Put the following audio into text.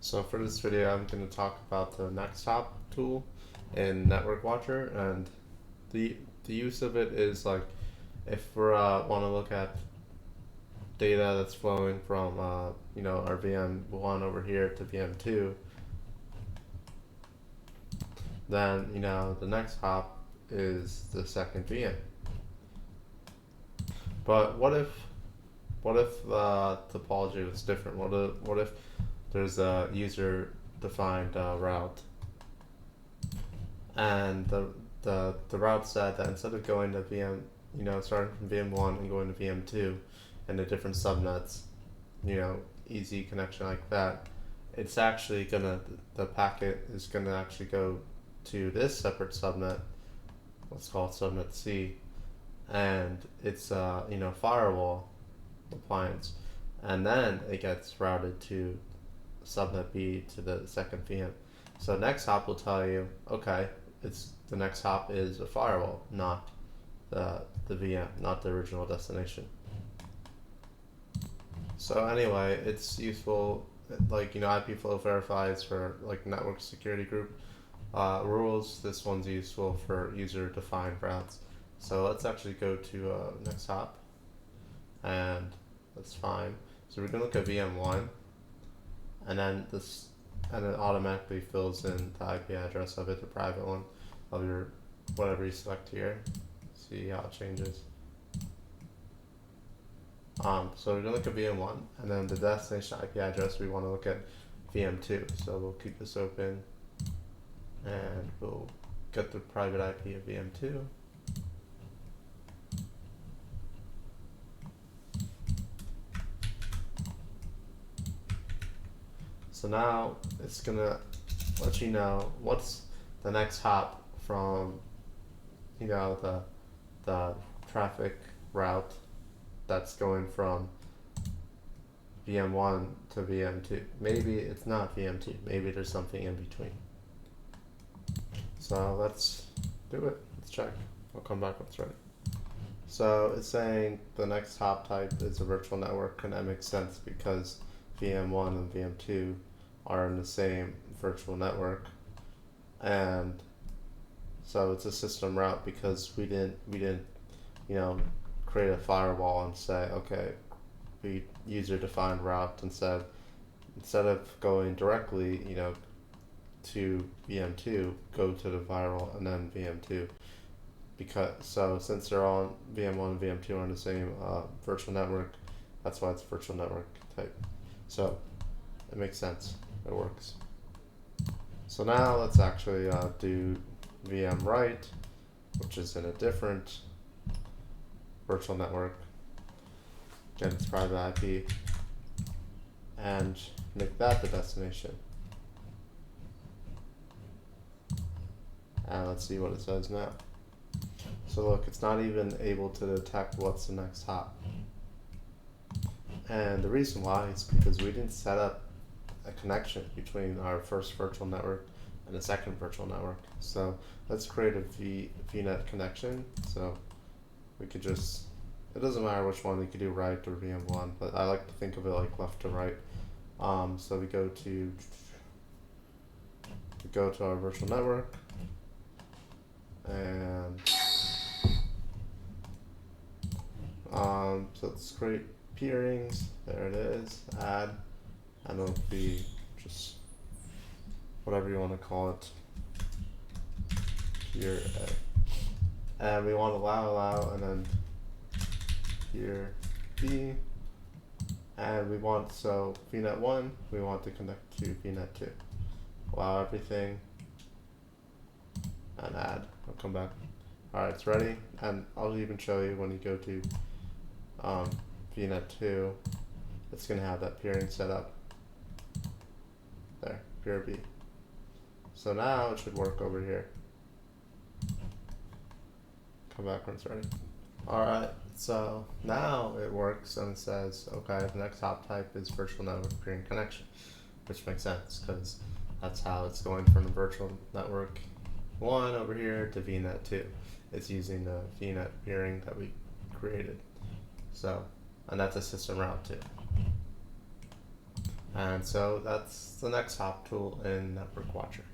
So for this video, I'm going to talk about the Nextop tool in Network Watcher, and the the use of it is like if we want to look at data that's flowing from our VM1 over here to VM2, then the next hop is the second VM. But what if the topology was different? What if there's a user defined route, and the route said that instead of going to VM, starting from VM1 and going to VM2 and the different subnets, easy connection like that, it's actually the packet is gonna actually go to this separate subnet, let's call it subnet C, and it's firewall appliance, and then it gets routed to subnet B to the second VM. So next hop will tell you, okay, it's the next hop is a firewall, not the VM, not the original destination. So anyway, it's useful, like IP flow verifies for like network security group rules. This one's useful for user defined routes. So let's actually go to next hop, and that's fine. So we're gonna look at VM1, and then it automatically fills in the IP address of it, the private one of your whatever you select here. See how it changes. So we're gonna look at VM1, and then the destination IP address we want to look at VM2. So we'll keep this open, and we'll get the private IP of VM2. So now it's gonna let you know what's the next hop from the traffic route that's going from VM1 to VM2. Maybe it's not VM2. Maybe there's something in between. So let's do it. Let's check. I'll come back when it's ready. So it's saying the next hop type is a virtual network, and that makes sense because VM1 and VM2 are in the same virtual network, and so it's a system route because we didn't create a firewall and say, okay, we user defined route, instead of going directly to VM2, go to the firewall and then VM2, because since they're all VM1 and VM2 are on the same virtual network, that's why it's virtual network type. So it makes sense. It works. So now let's actually do VM write, which is in a different virtual network, get its private IP, and make that the destination. And let's see what it says now. So look, it's not even able to detect what's the next hop. And the reason why is because we didn't set up a connection between our first virtual network and the second virtual network. So let's create a VNet connection. So we could just, it doesn't matter which one, you could do right or VM1, but I like to think of it like left to right. So we go to our virtual network, and so let's create peerings. There it is. Add, and it'll be just whatever you want to call it. Peer A. And we want to allow, and then peer B. And we want, so VNet 1, we want to connect to VNet 2. Allow everything, and add. I'll come back. Alright, it's ready, and I'll even show you when you go to VNet 2, it's going to have that peering set up. There, peer B. So now it should work over here. Come back when it's ready. Alright, so now it works, and it says, okay, the next hop type is virtual network peering connection, which makes sense because that's how it's going from the virtual network 1 over here to VNet 2. It's using the VNet peering that we created. So, and that's a system route too. And so that's the next top tool in Network Watcher.